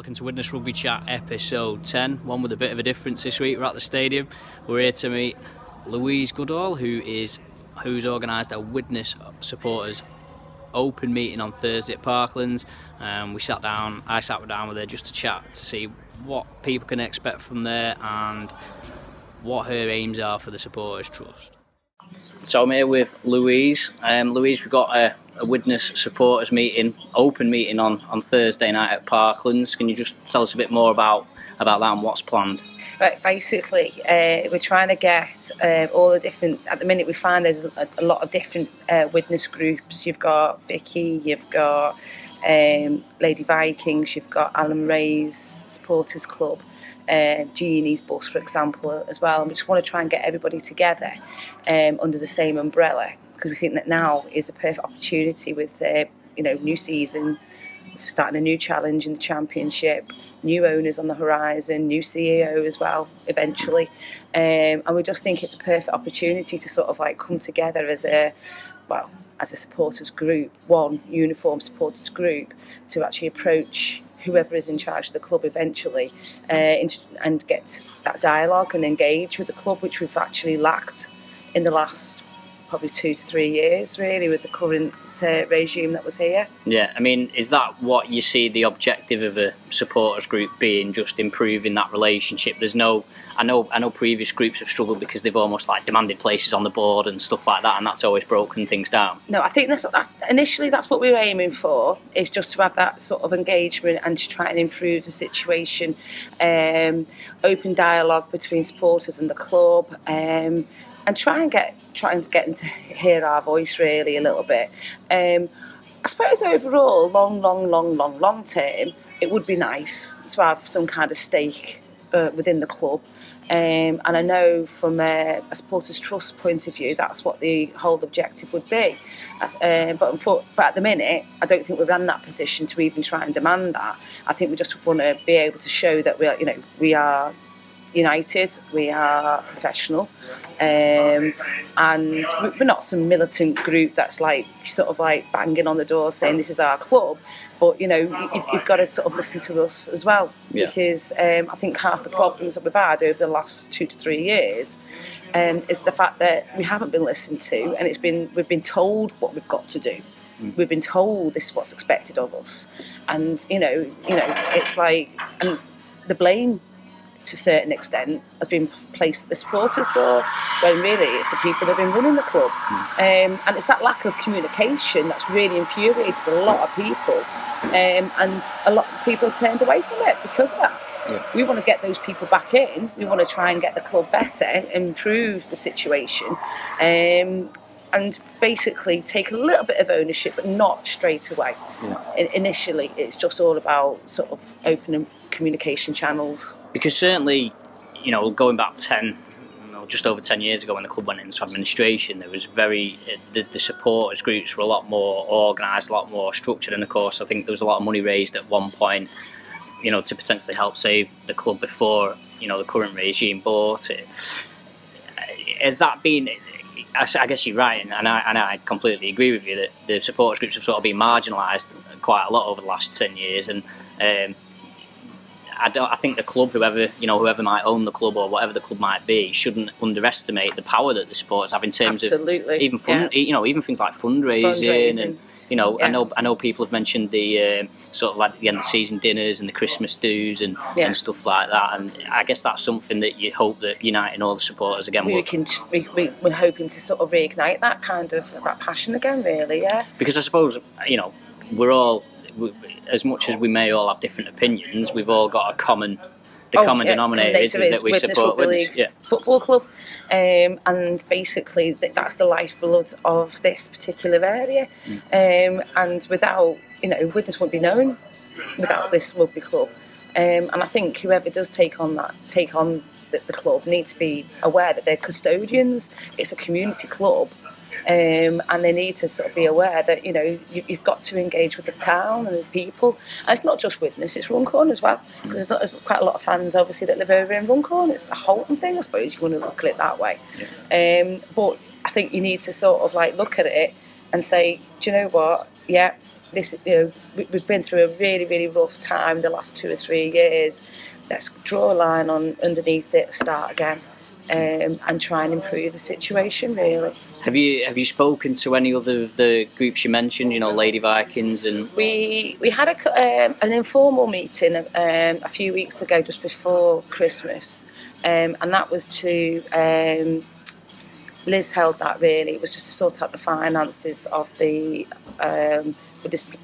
welcome to Widnes Rugby Chat episode 10, one with a bit of a difference this week. We're at the stadium. We're here to meet Louise Goodall, who's organised a Widnes supporters open meeting on Thursday at Parklands. I sat down with her just to chat to see what people can expect from there and what her aims are for the Supporters Trust. So I'm here with Louise. Louise, we've got a Widnes supporters meeting, open meeting on Thursday night at Parklands. Can you just tell us a bit more about that and what's planned? Right, basically, we're trying to get all the different. At the minute, we find there's a lot of different Widnes groups. You've got Vicky, you've got Lady Vikings, you've got Alan Ray's Supporters Club. Jeannie's bus, for example, as well, and we just want to try and get everybody together under the same umbrella, because we think that now is a perfect opportunity with new season, starting a new challenge in the championship, new owners on the horizon, new CEO as well eventually, and we just think it's a perfect opportunity to sort of like come together as a supporters group, one uniform supporters group, to actually approach whoever is in charge of the club eventually, and get that dialogue and engage with the club, which we've actually lacked in the last probably 2 to 3 years, really, with the current regime that was here. Yeah, I mean, is that what you see the objective of a supporters group being, just improving that relationship? There's no, I know previous groups have struggled because they've almost like demanded places on the board and stuff like that, and that's always broken things down. No, I think that's initially that's what we were aiming for, is just to have that sort of engagement and to try and improve the situation, open dialogue between supporters and the club, and try and get them to hear our voice really a little bit. I suppose overall, long term, it would be nice to have some kind of stake within the club. And I know from a supporters trust point of view, that's what the whole objective would be. But at the minute, I don't think we're in that position to even try and demand that. I think we just want to be able to show that we are united, we are professional, and we're not some militant group that's like sort of like banging on the door saying this is our club. But you've got to sort of listen to us as well, because I think half the problems that we've had over the last 2 to 3 years is the fact that we haven't been listened to, and we've been told what we've got to do. We've been told this is what's expected of us, and it's like, and the blame, to a certain extent, has been placed at the supporters' door, when really it's the people that have been running the club. And it's that lack of communication that's really infuriated a lot of people, and a lot of people have turned away from it because of that. Yeah. We want to get those people back in. We want to try and get the club better, improve the situation, and basically take a little bit of ownership, but not straight away. Initially, it's just all about sort of opening communication channels. Because certainly, going back just over 10 years ago when the club went into administration, there was the supporters groups were a lot more organised, a lot more structured, and of course I think there was a lot of money raised at one point, to potentially help save the club before, the current regime bought it. Has that been, I guess you're right, and I completely agree with you that the supporters groups have sort of been marginalised quite a lot over the last 10 years, and I think the club, whoever might own the club or whatever the club might be, shouldn't underestimate the power that the supporters have in terms of even even things like fundraising. And I know people have mentioned the sort of like the end of season dinners and the Christmas do's and stuff like that. And I guess that's something that you hope that uniting all the supporters again. We're hoping to sort of reignite that kind of that passion again, really. Yeah. Because I suppose we're all, as much as we may all have different opinions, we've all got a common denominator is that we support Widnes Football Club, and basically that's the lifeblood of this particular area, and without Widnes wouldn't be known without this rugby club, and I think whoever does take on the club need to be aware that they're custodians. It's a community club. And they need to sort of be aware that you've got to engage with the town and the people, and it's not just Widnes, it's Runcorn as well, because there's quite a lot of fans obviously that live over in Runcorn. It's a Holton thing, I suppose, if you want to look at it that way. But I think you need to sort of like look at it and say, do you know what? Yeah, this, we've been through a really, really rough time the last 2 or 3 years. Let's draw a line underneath it, start again, and try and improve the situation, really. Have you spoken to any other of the groups you mentioned? Lady Vikings and we had an informal meeting a few weeks ago, just before Christmas, and that was to. Liz held that, really. It was just to sort out the finances of the Widnes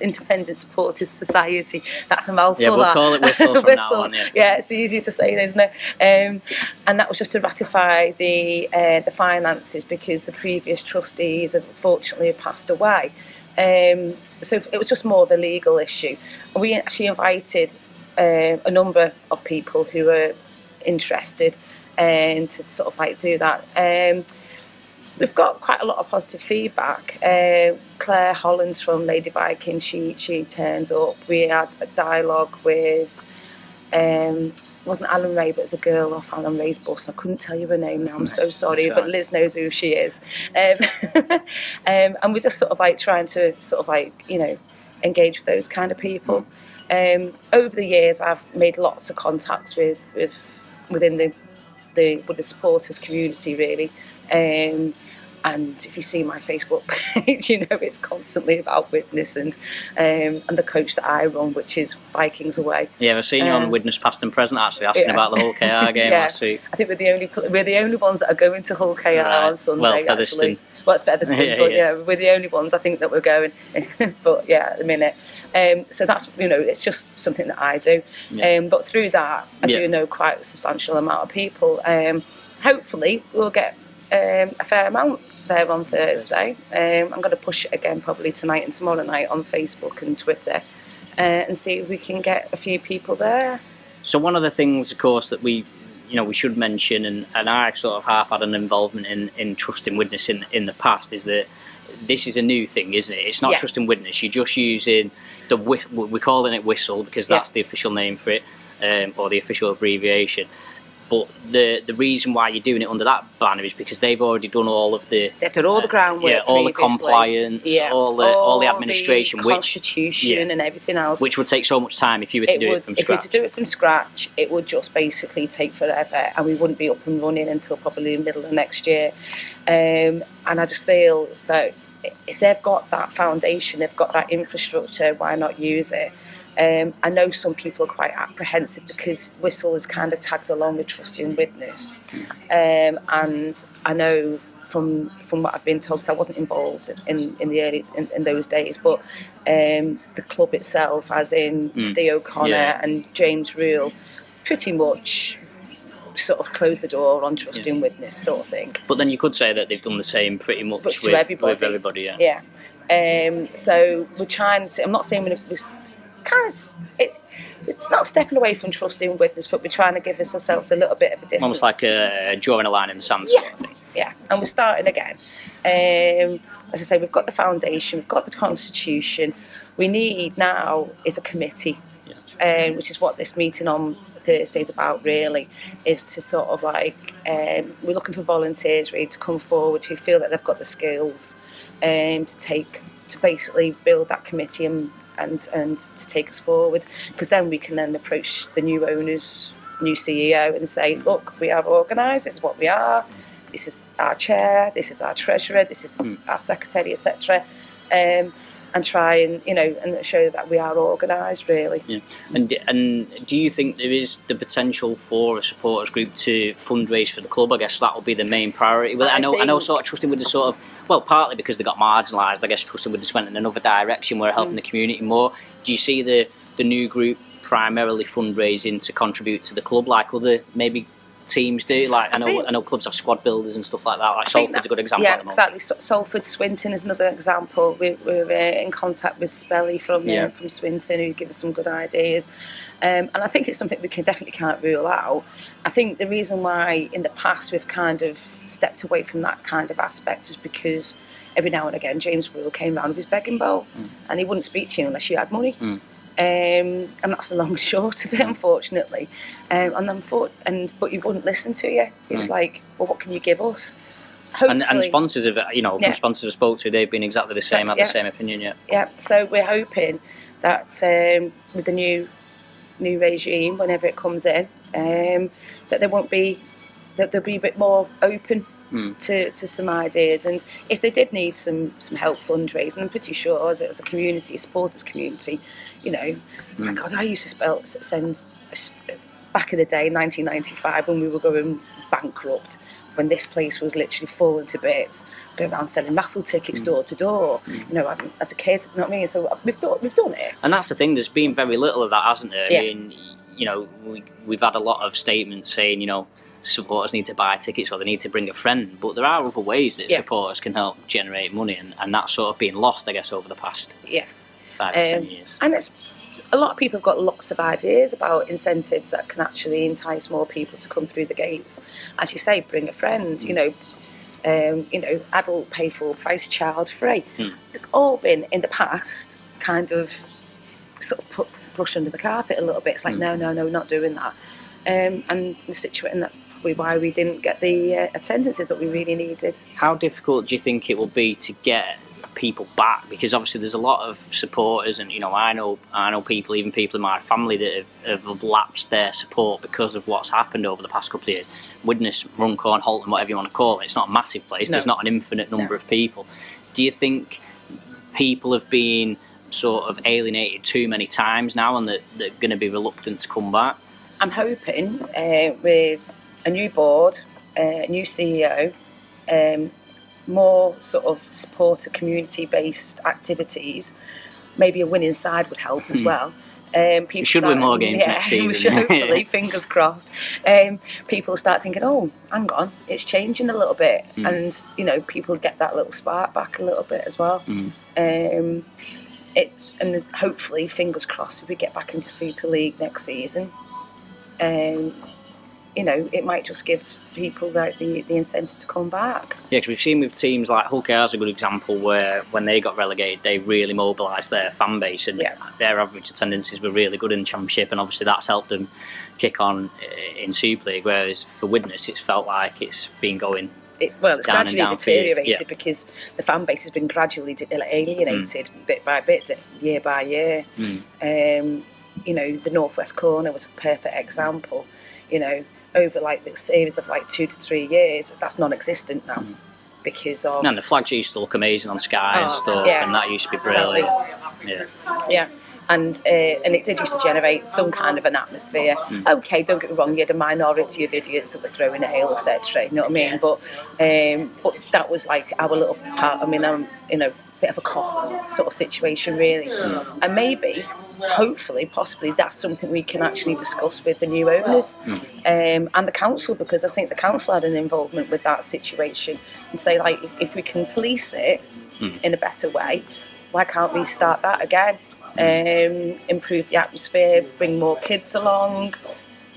Independent Supporters Society. That's a mouthful. Yeah, we'll call it Whistle from now on. Yeah, it's easier to say, isn't it? And that was just to ratify the finances, because the previous trustees had unfortunately passed away. So it was just more of a legal issue. And we actually invited a number of people who were interested to sort of like do that. We've got quite a lot of positive feedback. Claire Hollands from Lady Viking, she turned up. We had a dialogue with, it wasn't Alan Ray, but it was a girl off Alan Ray's bus. I couldn't tell you her name now, I'm so sorry, but Liz knows who she is. And we're just sort of like trying to sort of like, engage with those kind of people. Over the years, I've made lots of contacts within the supporters community, really. And if you see my Facebook page, it's constantly about Widnes and the coach that I run, which is Vikings Away. Yeah, I've seen you on Widnes Past and Present, actually, asking about the Hull KR game last week. I think we're the only ones that are going to Hull KR on Sunday. Well, actually. Well, it's Featherstone, but we're the only ones I think that we're going. But yeah, at the minute. So that's, it's just something that I do. But through that, I do know quite a substantial amount of people. Hopefully, we'll get a fair amount there on Thursday. I'm going to push it again probably tonight and tomorrow night on Facebook and Twitter, and see if we can get a few people there. So one of the things, of course, that we should mention, and I've sort of half had an involvement in Trusting Widnes in the past, is that this is a new thing, isn't it? It's not Trusting Widnes. You're just using we're calling it Whistle because that's the official name for it, or the official abbreviation. But the reason why you're doing it under that banner is because they've already done all of the... They've done all the groundwork all the compliance, all the administration, the constitution and everything else. Which would take so much time if you were to do it from scratch. If we were to do it from scratch, it would just basically take forever, and we wouldn't be up and running until probably the middle of next year. And I just feel that if they've got that foundation, they've got that infrastructure, why not use it? I know some people are quite apprehensive because Whistle is kind of tagged along with Trusting Widnes, and I know from what I've been told, because I wasn't involved in those days, but the club itself, as in Steve O'Connor and James Rule, pretty much sort of closed the door on Trusting Widnes, sort of thing. But then you could say that they've done the same pretty much with everybody. So we're trying to. I'm not saying we're not stepping away from Trusting Widnes, but we're trying to give ourselves a little bit of a distance. Almost like drawing a line in the sand sort of thing. Yeah, and we're starting again. As I say, we've got the foundation, we've got the constitution. We need now is a committee, which is what this meeting on Thursday is about, really, is to sort of like, we're looking for volunteers really to come forward who feel that they've got the skills to basically build that committee and to take us forward, because then we can then approach the new owners, new CEO, and say, look, we are organised, this is what we are, this is our chair, this is our treasurer, this is our secretary, etc., and try and and show that we are organised, really. Yeah. And do you think there is the potential for a supporters group to fundraise for the club? I guess that will be the main priority. Well, I know sort of Trusting Widnes sort of, well, partly because they got marginalised. I guess Trusting Widnes went in another direction where helping the community more. Do you see the new group primarily fundraising to contribute to the club like other maybe teams do? Like I know clubs have squad builders and stuff like that. Like Salford's a good example. Yeah, exactly. Salford, Swinton is another example. We're in contact with Spelly from Swinton, who give us some good ideas. And I think it's something we can't rule out. I think the reason why in the past we've kind of stepped away from that kind of aspect was because every now and again James Rule came round with his begging bowl, and he wouldn't speak to you unless you had money. And that's the long and short of it, unfortunately. But he wouldn't listen to you. It was like, well, what can you give us? And sponsors have, from sponsors I spoke to, they've been exactly the same, had the same opinion. Yeah. So we're hoping that with the new regime, whenever it comes in, that there'll be a bit more open to some ideas. And if they did need some help fundraising, I'm pretty sure as a community, a supporters community, my God, I used to send back in the day, 1995, when we were going bankrupt, when this place was literally falling to bits, going around selling raffle tickets door to door, as a kid, you know what I mean? So we've done it. And that's the thing, there's been very little of that, hasn't there? I mean, we've had a lot of statements saying, supporters need to buy tickets or they need to bring a friend, but there are other ways that supporters can help generate money, and that's sort of been lost, I guess, over the past 5 to 10 years. And a lot of people have got lots of ideas about incentives that can actually entice more people to come through the gates. As you say, bring a friend, adult pay full price, child free. It's all been in the past kind of sort of brush under the carpet a little bit. It's like, no, not doing that. And the situation, that's probably why we didn't get the attendances that we really needed. How difficult do you think it will be to get people back? Because obviously there's a lot of supporters, and I know people, even people in my family, that have lapsed their support because of what's happened over the past couple of years. Widnes, Runcorn, Halton, whatever you want to call it, it's not a massive place. There's not an infinite number of people. Do you think people have been sort of alienated too many times now, and that they're going to be reluctant to come back? I'm hoping with a new board, a new CEO, more sort of supporter community-based activities, maybe a winning side would help as well. We should win more games next season. Hopefully, fingers crossed. People start thinking, oh, hang on, it's changing a little bit, and people get that little spark back a little bit as well. And hopefully, fingers crossed, if we get back into Super League next season, it might just give people the incentive to come back. Yeah, because we've seen with teams like Hull KR's a good example, where when they got relegated, they really mobilised their fan base, and their average attendances were really good in the Championship, and obviously that's helped them kick on in Super League, whereas for Widnes it's felt like it's been going it's gradually deteriorated because the fan base has been gradually alienated bit by bit, year by year. The Northwest Corner was a perfect example. Over the series of 2 to 3 years, that's non-existent now because of. And the flags used to look amazing on Sky and stuff, and that used to be brilliant. Yeah. And it did used to generate some kind of an atmosphere. Okay, don't get me wrong, you had a minority of idiots that were throwing ale, etc. You know what I mean? But that was our little part. I mean, bit of a cop sort of situation, really. And maybe, hopefully, possibly, that's something we can actually discuss with the new owners and the council, because I think the council had an involvement with that situation, and say, if we can police it in a better way, why can't we start that again? Improve the atmosphere, bring more kids along,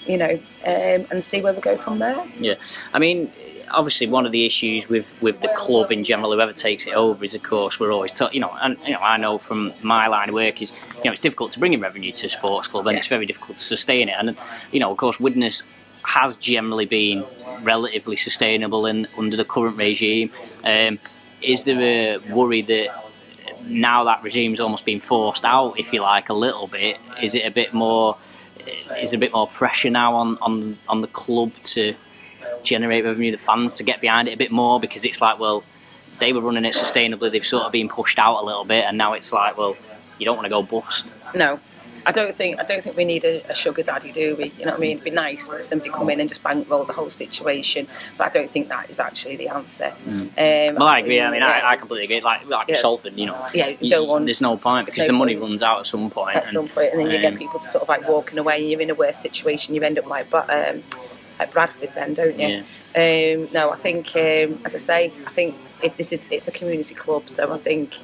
and see where we go from there. Yeah, I mean, obviously one of the issues with the club in general, whoever takes it over, is of course we're always I know from my line of work is it's difficult to bring in revenue to a sports club, and it's very difficult to sustain it, and of course Widnes has generally been relatively sustainable under the current regime. Is there a worry that now that regime's almost been forced out, if you like, a little bit, is it a bit more pressure now on the club to generate revenue, the fans to get behind it a bit more, because it's they were running it sustainably, they've sort of been pushed out a little bit, and now it's you don't want to go bust. No, I don't think we need a sugar daddy, do we? You know what I mean? It'd be nice if somebody come in and just bankroll the whole situation, but I don't think that is actually the answer. Well, I agree. I mean, I completely agree. Like Salford, there's no point, because the money runs out at some point. And then you get people sort of walking away, and you're in a worse situation. You end up like Bradford, then, don't you? Yeah. No, I think, as I say, I think it's a community club, so I think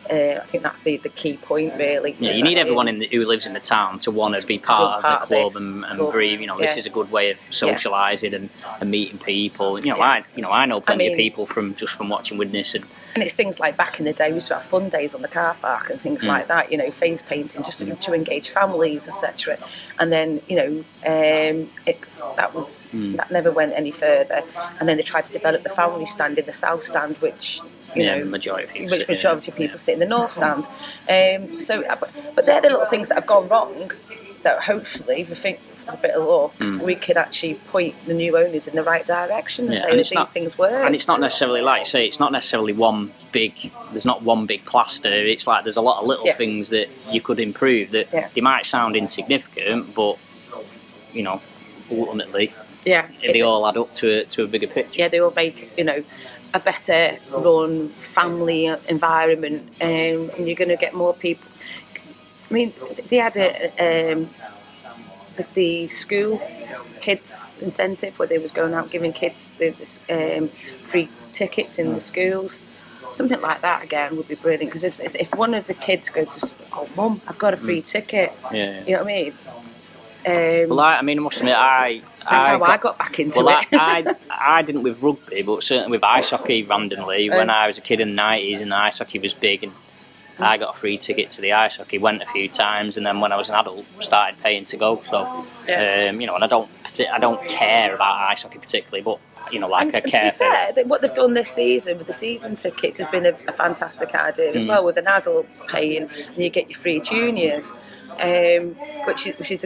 I think that's the key point, really. Yeah, you need everyone who lives in the town to want to be part of the club and breathe. This is a good way of socialising and meeting people. I know plenty of people from watching Widnes, And it's things like back in the day, we used to have fun days on the car park and things like that, you know, face painting, just to engage families, etc. And then, you know, that never went any further. And then they tried to develop the family stand in the south stand, which, you know, majority of people sit in the north stand. But they're the little things that have gone wrong that hopefully, we think, with a bit of luck, we can actually point the new owners in the right direction and say that these things work. And it's not necessarily, like you say, it's not necessarily there's not one big plaster. It's like there's a lot of little things that you could improve that they might sound insignificant, but, you know, ultimately, they all add up to a bigger picture. Yeah, they all make, you know, a better run family environment, and you're going to get more people. I mean, they had the school kids incentive where they was going out giving kids free tickets in the schools. Something like that again would be brilliant, because if one of the kids go to, oh mum, I've got a free ticket, you know what I mean? Well, I mean, I must admit, that's how I got back into it. I didn't with rugby, but certainly with ice hockey randomly. When I was a kid in the 90s and ice hockey was big, and I got a free ticket to the ice hockey, went a few times, and then when I was an adult, started paying to go. So, you know, and I don't care about ice hockey particularly, but, you know, like, I care for it. What they've done this season with the season tickets has been a fantastic idea as well, with an adult paying, and you get your free juniors, which is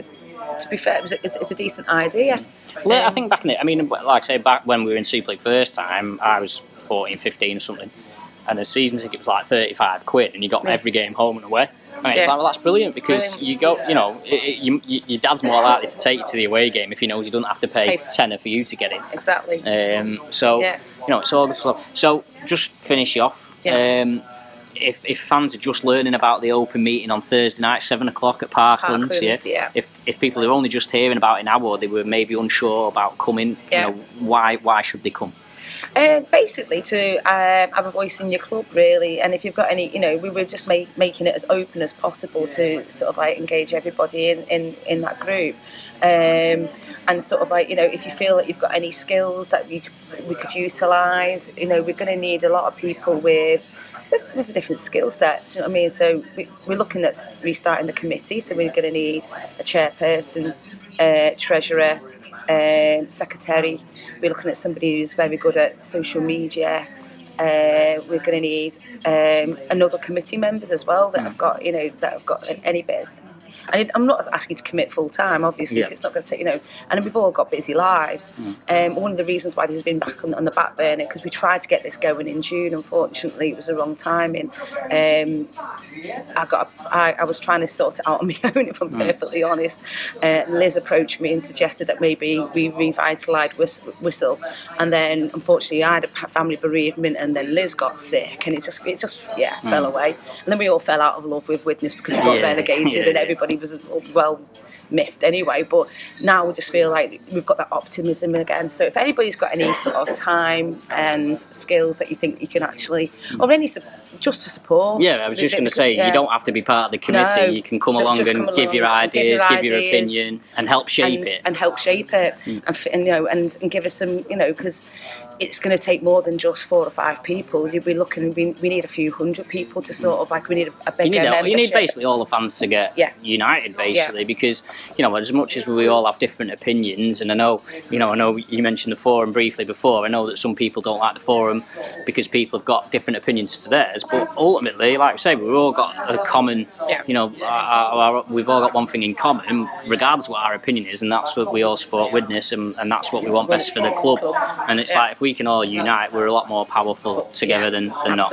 to be fair, it's a decent idea. Well, I think back in the, I mean, like I say, back when we were in Super League first time, I was 14, 15 or something, and the season ticket was like 35 quid, and you got every game home and away. And it's like, well, that's brilliant, because you go, you know, your dad's more likely to take you to the away game if he knows he doesn't have to pay tenner for you to get in. Exactly. So, you know, it's all good stuff. So, just finish you off. If fans are just learning about the open meeting on Thursday night, 7 o'clock at Parklands, if people are only just hearing about it now, or they were maybe unsure about coming, you know, why should they come? Basically to have a voice in your club, really, and if you've got any, you know, we were just making it as open as possible to sort of like engage everybody in that group, and sort of like, you know, if you feel that you've got any skills that we could utilise, you know, we're going to need a lot of people with different skill sets, you know what I mean? So we're looking at restarting the committee, so we're going to need a chairperson, treasurer, secretary. We're looking at somebody who's very good at social media. We're going to need another committee members as well that have got, you know, that have got any bit. I'm not asking you to commit full time, obviously. It's not going to take, you know, and we've all got busy lives. One of the reasons why this has been back on the back burner, because we tried to get this going in June. Unfortunately, it was the wrong timing. I was trying to sort it out on my own, if I'm perfectly honest. Liz approached me and suggested that maybe we revitalise Whistle, and then unfortunately I had a family bereavement, and then Liz got sick, and it just fell away. And then we all fell out of love with Widnes because we got relegated, and everybody was well miffed anyway. But now we just feel like we've got that optimism again. So if anybody's got any sort of time and skills that you think you can actually, or any just to support. I was just going to say, you don't have to be part of the committee. You can come along and give your ideas, give your opinion, and help shape it. And help shape it, and you know, and give us some, you know, because it's going to take more than just 4 or 5 people. You'd be looking, we need a few hundred people to sort of like, we need a bigger membership. You need basically all the fans to get united, basically, because, you know, as much as we all have different opinions, and I know you mentioned the forum briefly before. I know that some people don't like the forum because people have got different opinions to theirs, but ultimately, like I say, we've all got a common, you know, we've all got one thing in common, regardless of what our opinion is, and that's what we all support Widnes, and that's what we want best for the club. And it's like, if we can all unite, we're a lot more powerful together than not.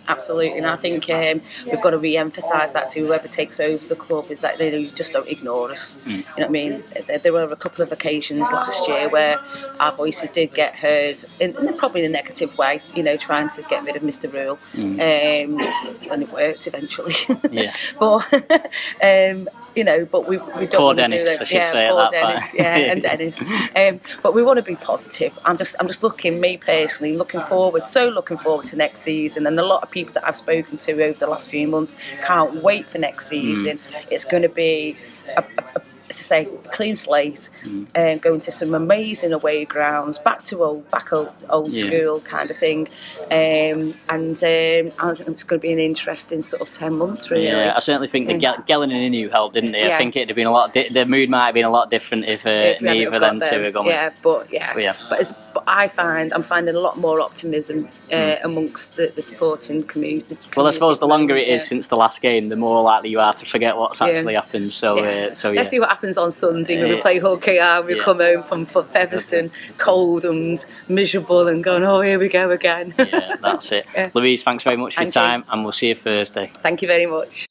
Absolutely. And I think we've got to re-emphasise that to whoever takes over the club, is that they just don't ignore us. You know what I mean? There were a couple of occasions last year where our voices did get heard, in probably in a negative way, you know, trying to get rid of Mr. Rule, and it worked eventually. But you know, but we don't poor want Dennis, to do that. I should say poor Dennis, and Dennis. But we want to be positive. I'm just looking, me personally, looking forward to next season, and a lot of people that I've spoken to over the last few months can't wait for next season. It's going to be as I say, clean slate, going to some amazing away grounds, back to old school kind of thing, and I think it's going to be an interesting sort of 10 months, really. Yeah, I certainly think the Gellin and Inu helped, didn't they? I think it'd have been a lot. The mood might have been a lot different if neither of them two had gone. But I'm finding a lot more optimism amongst the sporting community. Well, I suppose the longer it is since the last game, the more likely you are to forget what's actually happened. So, let's see what happens on Sunday when we play Hull KR. We come home from Featherstone, cold and miserable, and going, oh, here we go again. Yeah, that's it. Louise, thanks very much for your time, and we'll see you Thursday. Thank you very much.